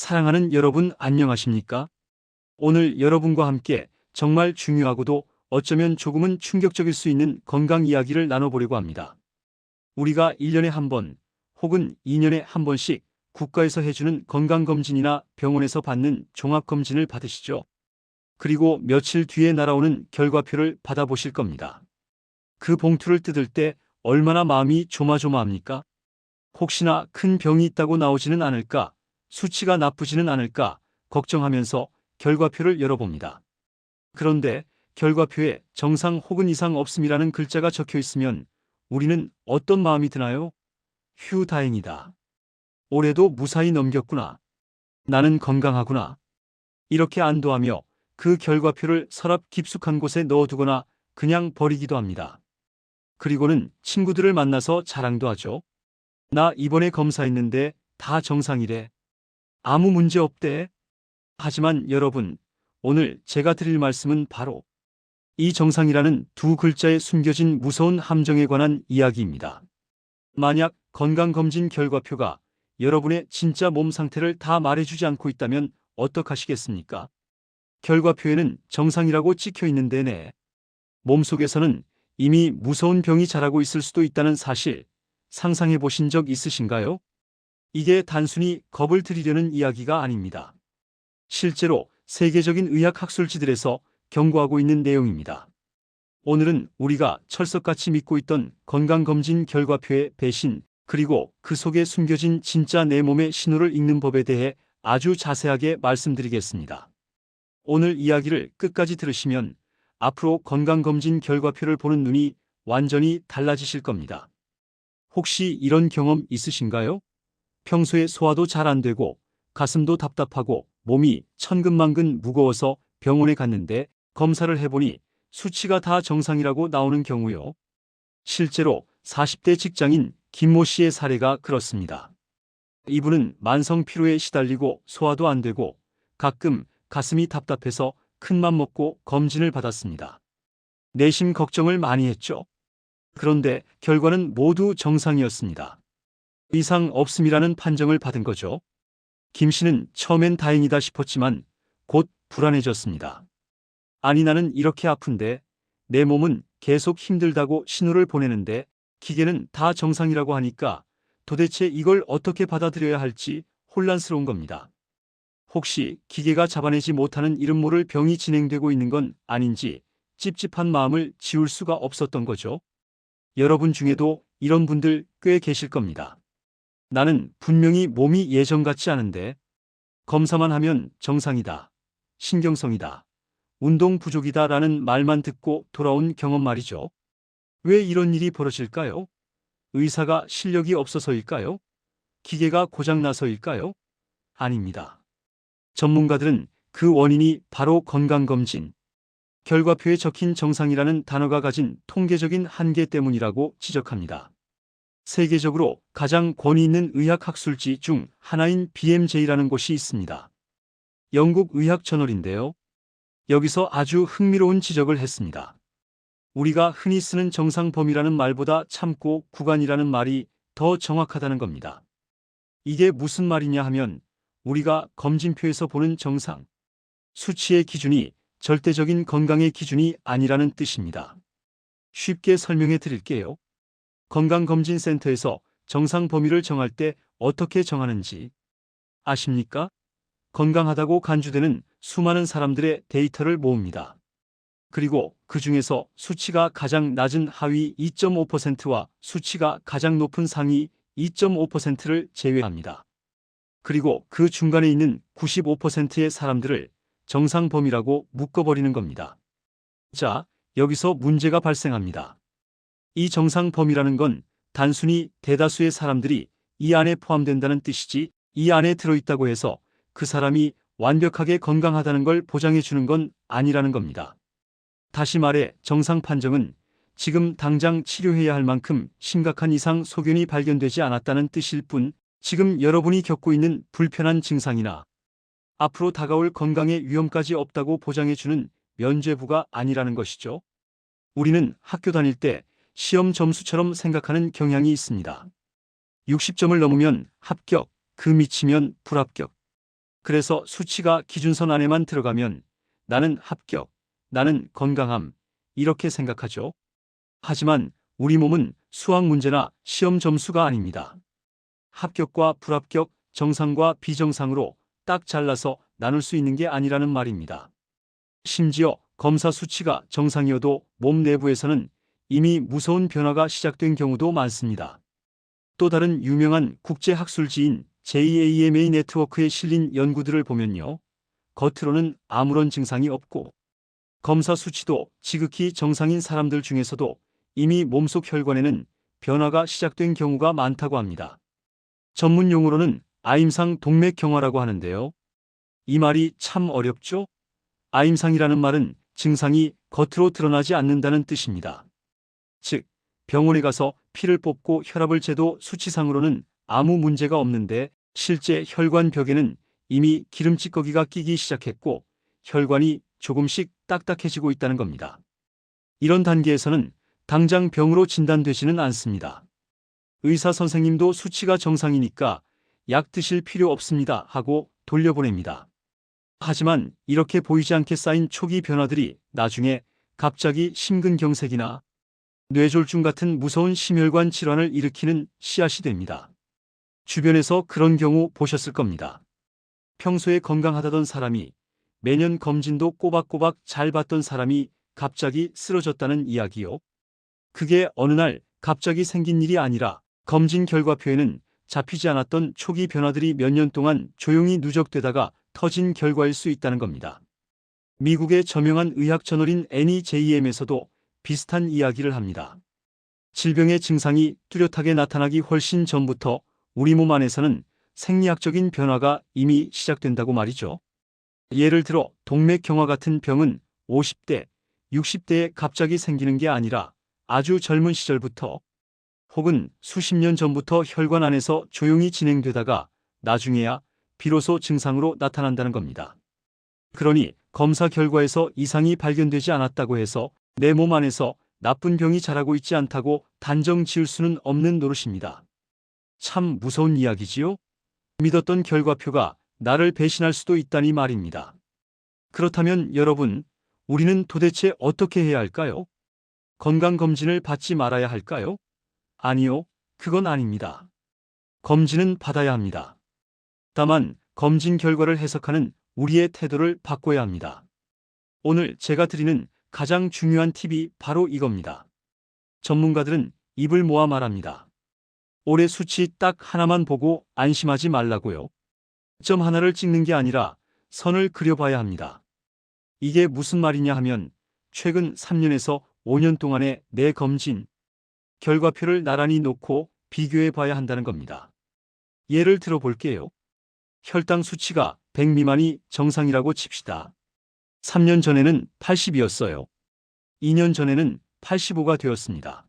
사랑하는 여러분 안녕하십니까? 오늘 여러분과 함께 정말 중요하고도 어쩌면 조금은 충격적일 수 있는 건강 이야기를 나눠보려고 합니다. 우리가 1년에 한 번 혹은 2년에 한 번씩 국가에서 해주는 건강검진이나 병원에서 받는 종합검진을 받으시죠. 그리고 며칠 뒤에 날아오는 결과표를 받아보실 겁니다. 그 봉투를 뜯을 때 얼마나 마음이 조마조마합니까? 혹시나 큰 병이 있다고 나오지는 않을까, 수치가 나쁘지는 않을까 걱정하면서 결과표를 열어봅니다. 그런데 결과표에 정상 혹은 이상 없음이라는 글자가 적혀 있으면 우리는 어떤 마음이 드나요? 휴, 다행이다. 올해도 무사히 넘겼구나. 나는 건강하구나. 이렇게 안도하며 그 결과표를 서랍 깊숙한 곳에 넣어두거나 그냥 버리기도 합니다. 그리고는 친구들을 만나서 자랑도 하죠. 나 이번에 검사했는데 다 정상이래. 아무 문제 없대. 하지만 여러분, 오늘 제가 드릴 말씀은 바로 이 정상이라는 두 글자에 숨겨진 무서운 함정에 관한 이야기입니다. 만약 건강검진 결과표가 여러분의 진짜 몸 상태를 다 말해주지 않고 있다면 어떡하시겠습니까? 결과표에는 정상이라고 찍혀 있는데 몸속에서는 이미 무서운 병이 자라고 있을 수도 있다는 사실 상상해 보신 적 있으신가요? 이게 단순히 겁을 드리려는 이야기가 아닙니다. 실제로 세계적인 의학 학술지들에서 경고하고 있는 내용입니다. 오늘은 우리가 철석같이 믿고 있던 건강검진 결과표의 배신, 그리고 그 속에 숨겨진 진짜 내 몸의 신호를 읽는 법에 대해 아주 자세하게 말씀드리겠습니다. 오늘 이야기를 끝까지 들으시면 앞으로 건강검진 결과표를 보는 눈이 완전히 달라지실 겁니다. 혹시 이런 경험 있으신가요? 평소에 소화도 잘 안 되고 가슴도 답답하고 몸이 천근만근 무거워서 병원에 갔는데 검사를 해보니 수치가 다 정상이라고 나오는 경우요. 실제로 40대 직장인 김모 씨의 사례가 그렇습니다. 이분은 만성 피로에 시달리고 소화도 안 되고 가끔 가슴이 답답해서 큰맘 먹고 검진을 받았습니다. 내심 걱정을 많이 했죠. 그런데 결과는 모두 정상이었습니다. 이상 없음이라는 판정을 받은 거죠. 김 씨는 처음엔 다행이다 싶었지만 곧 불안해졌습니다. 아니, 나는 이렇게 아픈데, 내 몸은 계속 힘들다고 신호를 보내는데 기계는 다 정상이라고 하니까 도대체 이걸 어떻게 받아들여야 할지 혼란스러운 겁니다. 혹시 기계가 잡아내지 못하는 이름 모를 병이 진행되고 있는 건 아닌지 찝찝한 마음을 지울 수가 없었던 거죠. 여러분 중에도 이런 분들 꽤 계실 겁니다. 나는 분명히 몸이 예전 같지 않은데, 검사만 하면 정상이다, 신경성이다, 운동 부족이다 라는 말만 듣고 돌아온 경험 말이죠. 왜 이런 일이 벌어질까요? 의사가 실력이 없어서일까요? 기계가 고장나서일까요? 아닙니다. 전문가들은 그 원인이 바로 건강검진 결과표에 적힌 정상이라는 단어가 가진 통계적인 한계 때문이라고 지적합니다. 세계적으로 가장 권위 있는 의학 학술지 중 하나인 BMJ라는 곳이 있습니다. 영국 의학 저널인데요. 여기서 아주 흥미로운 지적을 했습니다. 우리가 흔히 쓰는 정상 범위라는 말보다 참고 구간이라는 말이 더 정확하다는 겁니다. 이게 무슨 말이냐 하면 우리가 검진표에서 보는 정상, 수치의 기준이 절대적인 건강의 기준이 아니라는 뜻입니다. 쉽게 설명해 드릴게요. 건강검진센터에서 정상 범위를 정할 때 어떻게 정하는지 아십니까? 건강하다고 간주되는 수많은 사람들의 데이터를 모읍니다. 그리고 그 중에서 수치가 가장 낮은 하위 2.5%와 수치가 가장 높은 상위 2.5%를 제외합니다. 그리고 그 중간에 있는 95%의 사람들을 정상 범위라고 묶어버리는 겁니다. 자, 여기서 문제가 발생합니다. 이 정상 범위라는 건 단순히 대다수의 사람들이 이 안에 포함된다는 뜻이지, 이 안에 들어있다고 해서 그 사람이 완벽하게 건강하다는 걸 보장해 주는 건 아니라는 겁니다. 다시 말해 정상 판정은 지금 당장 치료해야 할 만큼 심각한 이상 소견이 발견되지 않았다는 뜻일 뿐, 지금 여러분이 겪고 있는 불편한 증상이나 앞으로 다가올 건강의 위험까지 없다고 보장해 주는 면죄부가 아니라는 것이죠. 우리는 학교 다닐 때 시험 점수처럼 생각하는 경향이 있습니다. 60점을 넘으면 합격, 그 미치면 불합격. 그래서 수치가 기준선 안에만 들어가면 나는 합격, 나는 건강함, 이렇게 생각하죠. 하지만 우리 몸은 수학 문제나 시험 점수가 아닙니다. 합격과 불합격, 정상과 비정상으로 딱 잘라서 나눌 수 있는 게 아니라는 말입니다. 심지어 검사 수치가 정상이어도 몸 내부에서는 이미 무서운 변화가 시작된 경우도 많습니다. 또 다른 유명한 국제학술지인 JAMA 네트워크에 실린 연구들을 보면요. 겉으로는 아무런 증상이 없고 검사 수치도 지극히 정상인 사람들 중에서도 이미 몸속 혈관에는 변화가 시작된 경우가 많다고 합니다. 전문 용어로는 아임상 동맥경화라고 하는데요. 이 말이 참 어렵죠? 아임상이라는 말은 증상이 겉으로 드러나지 않는다는 뜻입니다. 즉, 병원에 가서 피를 뽑고 혈압을 재도 수치상으로는 아무 문제가 없는데 실제 혈관 벽에는 이미 기름 찌꺼기가 끼기 시작했고 혈관이 조금씩 딱딱해지고 있다는 겁니다. 이런 단계에서는 당장 병으로 진단되지는 않습니다. 의사 선생님도 수치가 정상이니까 약 드실 필요 없습니다 하고 돌려보냅니다. 하지만 이렇게 보이지 않게 쌓인 초기 변화들이 나중에 갑자기 심근경색이나 뇌졸중 같은 무서운 심혈관 질환을 일으키는 씨앗이 됩니다. 주변에서 그런 경우 보셨을 겁니다. 평소에 건강하다던 사람이 매년 검진도 꼬박꼬박 잘 받던 사람이 갑자기 쓰러졌다는 이야기요. 그게 어느 날 갑자기 생긴 일이 아니라 검진 결과표에는 잡히지 않았던 초기 변화들이 몇 년 동안 조용히 누적되다가 터진 결과일 수 있다는 겁니다. 미국의 저명한 의학 저널인 NEJM에서도 비슷한 이야기를 합니다. 질병의 증상이 뚜렷하게 나타나기 훨씬 전부터 우리 몸 안에서는 생리학적인 변화가 이미 시작된다고 말이죠. 예를 들어 동맥경화 같은 병은 50대, 60대에 갑자기 생기는 게 아니라 아주 젊은 시절부터 혹은 수십 년 전부터 혈관 안에서 조용히 진행되다가 나중에야 비로소 증상으로 나타난다는 겁니다. 그러니 검사 결과에서 이상이 발견되지 않았다고 해서 내 몸 안에서 나쁜 병이 자라고 있지 않다고 단정 지을 수는 없는 노릇입니다. 참 무서운 이야기지요? 믿었던 결과표가 나를 배신할 수도 있다니 말입니다. 그렇다면 여러분, 우리는 도대체 어떻게 해야 할까요? 건강검진을 받지 말아야 할까요? 아니요, 그건 아닙니다. 검진은 받아야 합니다. 다만 검진 결과를 해석하는 우리의 태도를 바꿔야 합니다. 오늘 제가 드리는 가장 중요한 팁이 바로 이겁니다. 전문가들은 입을 모아 말합니다. 올해 수치 딱 하나만 보고 안심하지 말라고요. 점 하나를 찍는 게 아니라 선을 그려봐야 합니다. 이게 무슨 말이냐 하면 최근 3년에서 5년 동안의 내 검진 결과표를 나란히 놓고 비교해 봐야 한다는 겁니다. 예를 들어 볼게요. 혈당 수치가 100 미만이 정상이라고 칩시다. 3년 전에는 80이었어요. 2년 전에는 85가 되었습니다.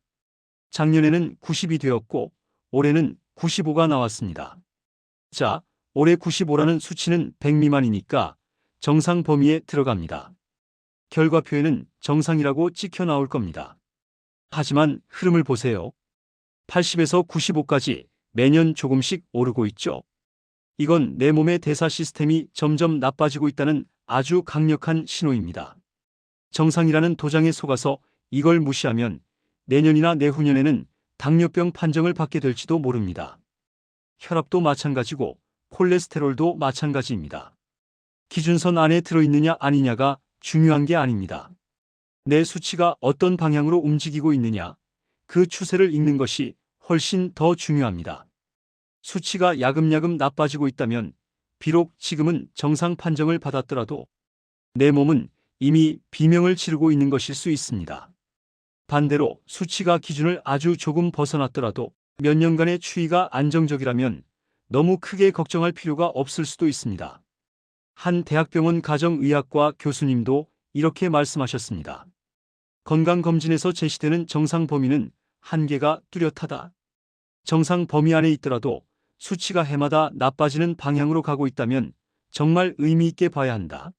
작년에는 90이 되었고 올해는 95가 나왔습니다. 자, 올해 95라는 수치는 100 미만이니까 정상 범위에 들어갑니다. 결과표에는 정상이라고 찍혀 나올 겁니다. 하지만 흐름을 보세요. 80에서 95까지 매년 조금씩 오르고 있죠. 이건 내 몸의 대사 시스템이 점점 나빠지고 있다는 아주 강력한 신호입니다. 정상이라는 도장에 속아서 이걸 무시하면 내년이나 내후년에는 당뇨병 판정을 받게 될지도 모릅니다. 혈압도 마찬가지고 콜레스테롤도 마찬가지입니다. 기준선 안에 들어있느냐 아니냐가 중요한 게 아닙니다. 내 수치가 어떤 방향으로 움직이고 있느냐, 그 추세를 읽는 것이 훨씬 더 중요합니다. 수치가 야금야금 나빠지고 있다면 비록 지금은 정상 판정을 받았더라도 내 몸은 이미 비명을 지르고 있는 것일 수 있습니다. 반대로 수치가 기준을 아주 조금 벗어났더라도 몇 년간의 추이가 안정적이라면 너무 크게 걱정할 필요가 없을 수도 있습니다. 한 대학병원 가정의학과 교수님도 이렇게 말씀하셨습니다. 건강검진에서 제시되는 정상 범위는 한계가 뚜렷하다. 정상 범위 안에 있더라도 수치가 해마다 나빠지는 방향으로 가고 있다면 정말 의미 있게 봐야 한다.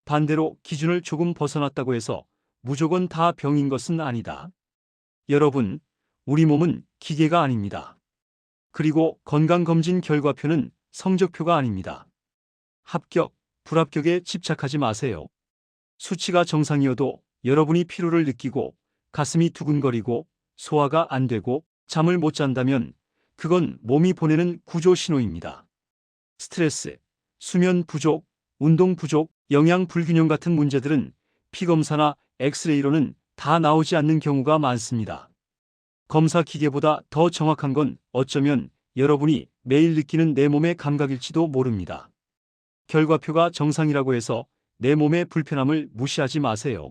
반대로 기준을 조금 벗어났다고 해서 무조건 다 병인 것은 아니다. 여러분, 우리 몸은 기계가 아닙니다. 그리고 건강검진 결과표는 성적표가 아닙니다. 합격, 불합격에 집착하지 마세요. 수치가 정상이어도 여러분이 피로를 느끼고 가슴이 두근거리고 소화가 안 되고 잠을 못 잔다면 그건 몸이 보내는 구조 신호입니다. 스트레스, 수면 부족, 운동 부족, 영양 불균형 같은 문제들은 피검사나 엑스레이로는 다 나오지 않는 경우가 많습니다. 검사 기계보다 더 정확한 건 어쩌면 여러분이 매일 느끼는 내 몸의 감각일지도 모릅니다. 결과표가 정상이라고 해서 내 몸의 불편함을 무시하지 마세요.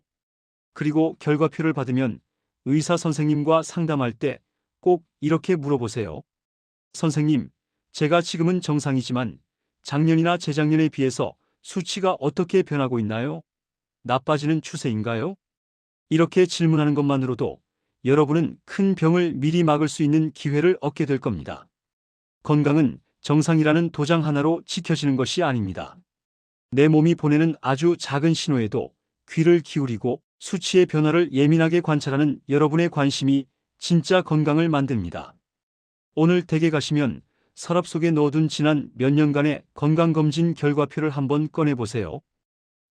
그리고 결과표를 받으면 의사 선생님과 상담할 때 꼭 이렇게 물어보세요. 선생님, 제가 지금은 정상이지만 작년이나 재작년에 비해서 수치가 어떻게 변하고 있나요? 나빠지는 추세인가요? 이렇게 질문하는 것만으로도 여러분은 큰 병을 미리 막을 수 있는 기회를 얻게 될 겁니다. 건강은 정상이라는 도장 하나로 지켜지는 것이 아닙니다. 내 몸이 보내는 아주 작은 신호에도 귀를 기울이고 수치의 변화를 예민하게 관찰하는 여러분의 관심이 진짜 건강을 만듭니다. 오늘 댁에 가시면 서랍 속에 넣어둔 지난 몇 년간의 건강검진 결과표를 한번 꺼내보세요.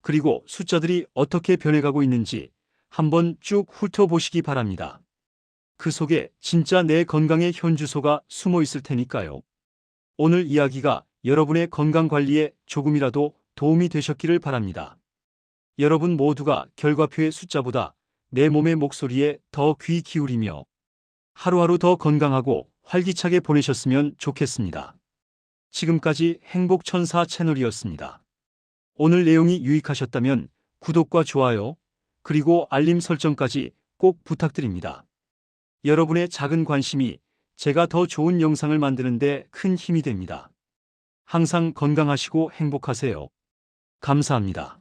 그리고 숫자들이 어떻게 변해가고 있는지 한번 쭉 훑어보시기 바랍니다. 그 속에 진짜 내 건강의 현주소가 숨어 있을 테니까요. 오늘 이야기가 여러분의 건강 관리에 조금이라도 도움이 되셨기를 바랍니다. 여러분 모두가 결과표의 숫자보다 내 몸의 목소리에 더 귀 기울이며 하루하루 더 건강하고 활기차게 보내셨으면 좋겠습니다. 지금까지 행복천사 채널이었습니다. 오늘 내용이 유익하셨다면 구독과 좋아요, 그리고 알림 설정까지 꼭 부탁드립니다. 여러분의 작은 관심이 제가 더 좋은 영상을 만드는 데 큰 힘이 됩니다. 항상 건강하시고 행복하세요. 감사합니다.